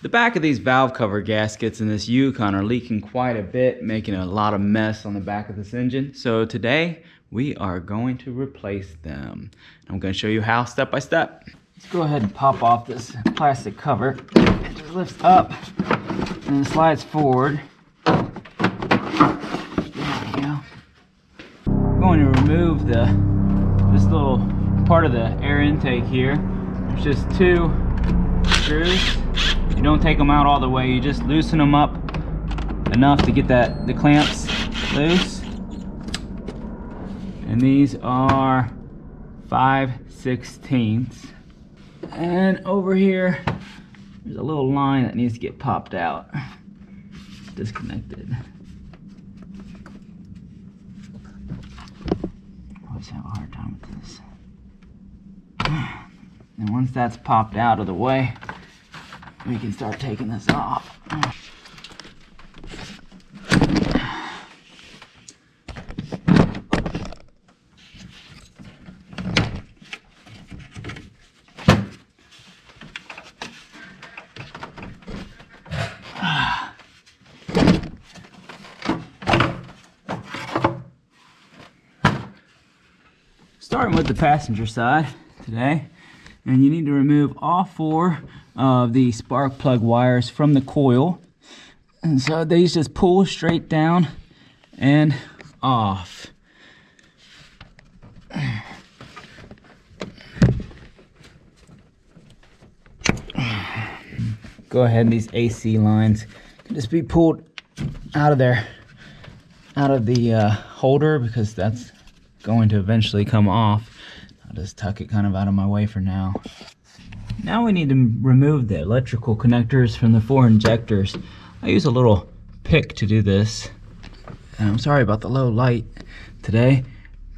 The back of these valve cover gaskets in this Yukon are leaking quite a bit, making a lot of mess on the back of this engine. So today we are going to replace them. I'm going to show you how step by step. Let's go ahead and pop off this plastic cover. It just lifts up and it slides forward. There we go. I'm going to remove this little part of the air intake here. There's just two screws. You don't take them out all the way, you just loosen them up enough to get the clamps loose. And these are 5/16. And over here, there's a little line that needs to get popped out. It's disconnected. I always have a hard time with this. And once that's popped out of the way, we can start taking this off. Starting with the passenger side today, and you need to remove all 4 of the spark plug wires from the coil. And so these just pull straight down and off. Go ahead, these AC lines can just be pulled out of there, out of the holder, because that's going to eventually come off. I'll just tuck it kind of out of my way for now. Now we need to remove the electrical connectors from the 4 injectors. I use a little pick to do this. And I'm sorry about the low light today,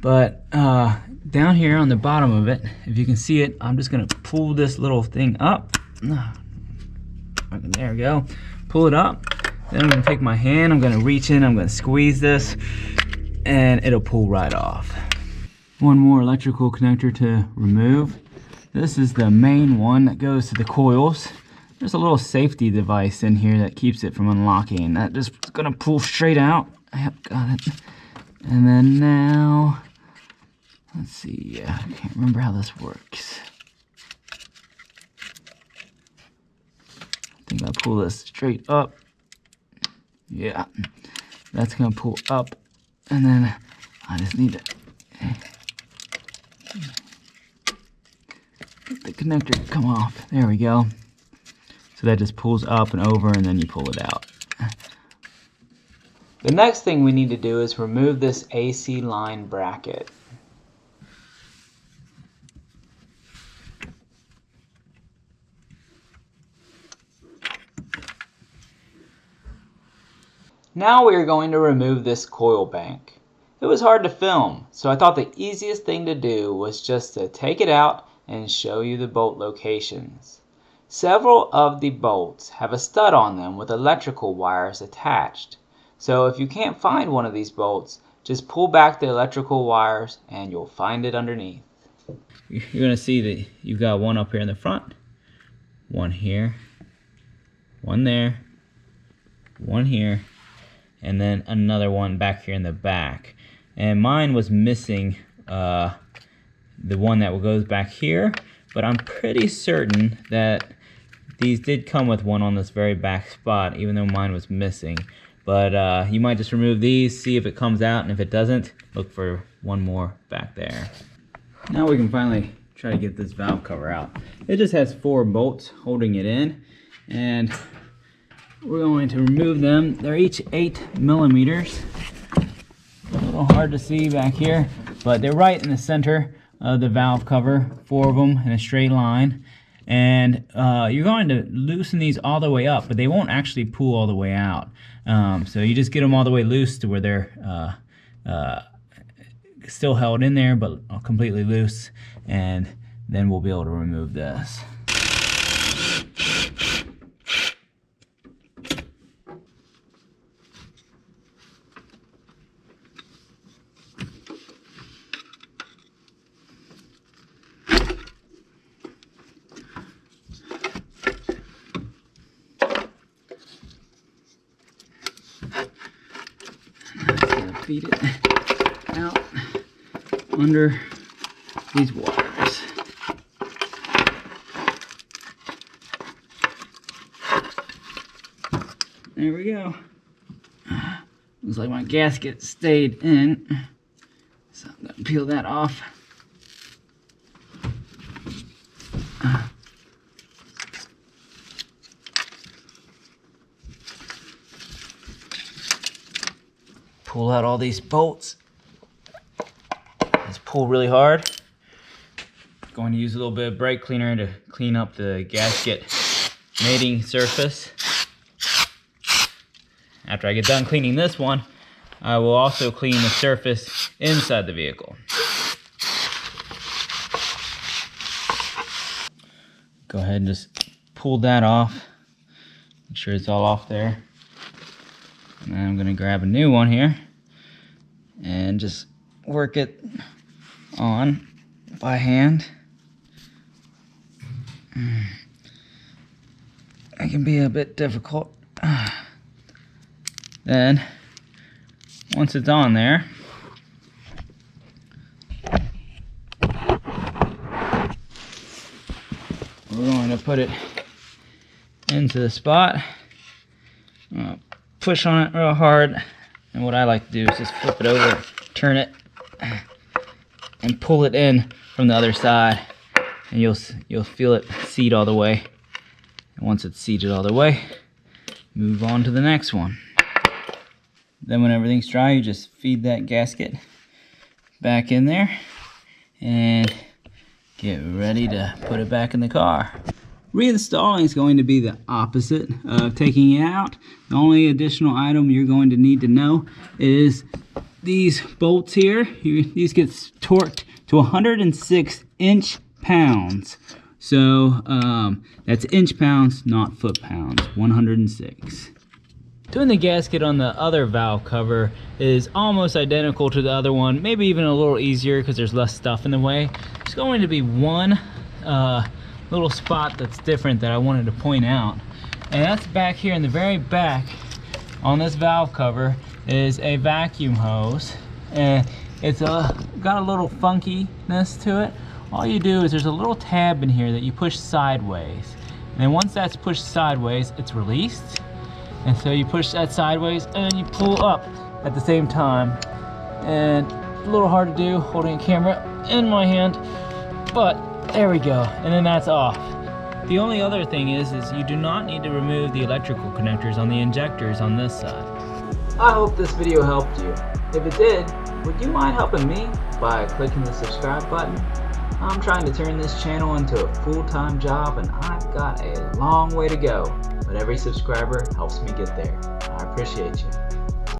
but down here on the bottom of it, if you can see it, I'm just gonna pull this little thing up. There we go. Pull it up. Then I'm gonna take my hand, I'm gonna reach in, I'm gonna squeeze this, and it'll pull right off. One more electrical connector to remove. This is the main one that goes to the coils. There's a little safety device in here that keeps it from unlocking. That just is gonna pull straight out. Yep, got it. And then now, let's see, I can't remember how this works. I think I pull this straight up. Yeah, that's gonna pull up. And then I just need to get the connector to come off. There we go. So that just pulls up and over, and then you pull it out. The next thing we need to do is remove this AC line bracket. Now we are going to remove this coil bank. It was hard to film, so I thought the easiest thing to do was just to take it out and show you the bolt locations. Several of the bolts have a stud on them with electrical wires attached. So if you can't find one of these bolts, just pull back the electrical wires and you'll find it underneath. You're going to see that you've got one up here in the front, one here, one there, one here, and then another one back here in the back. And mine was missing the one that goes back here, but I'm pretty certain that these did come with one on this very back spot, even though mine was missing. But you might just remove these, see if it comes out, and if it doesn't, look for one more back there. Now we can finally try to get this valve cover out. It just has 4 bolts holding it in, and we're going to remove them. They're each 8 millimeters. A little hard to see back here, but they're right in the center of the valve cover, 4 of them in a straight line. And you're going to loosen these all the way up, but they won't actually pull all the way out. So you just get them all the way loose to where they're still held in there, but completely loose, and then we'll be able to remove this. feed it out under these wires. There we go. Looks like my gasket stayed in, so I'm gonna peel that off. Pull out all these bolts. Let's pull really hard. Going to use a little bit of brake cleaner to clean up the gasket mating surface. After I get done cleaning this one, I will also clean the surface inside the vehicle. Go ahead and just pull that off. Make sure it's all off there. And then I'm gonna grab a new one here and just work it on by hand. It can be a bit difficult. Then, once it's on there, we're going to put it into the spot. Push on it real hard, and what I like to do is just flip it over, turn it, and pull it in from the other side, and you'll feel it seat all the way. And once it's seated all the way, move on to the next one. Then when everything's dry, you just feed that gasket back in there and get ready to put it back in the car. Reinstalling is going to be the opposite of taking it out. The only additional item you're going to need to know is these bolts here. These get torqued to 106 inch-pounds. So that's inch-pounds, not foot-pounds. 106. Doing the gasket on the other valve cover is almost identical to the other one, maybe even a little easier because there's less stuff in the way. There's going to be one little spot that's different that I wanted to point out, and that's back here in the very back on this valve cover is a vacuum hose, and it's got a little funkiness to it. All you do is there's a little tab in here that you push sideways, and then once that's pushed sideways, it's released. And so you push that sideways and you pull up at the same time. And a little hard to do holding a camera in my hand, but there we go. And then that's off. The only other thing is you do not need to remove the electrical connectors on the injectors on this side. I hope this video helped you. If it did, would you mind helping me by clicking the subscribe button? I'm trying to turn this channel into a full-time job, and I've got a long way to go. But every subscriber helps me get there. I appreciate you.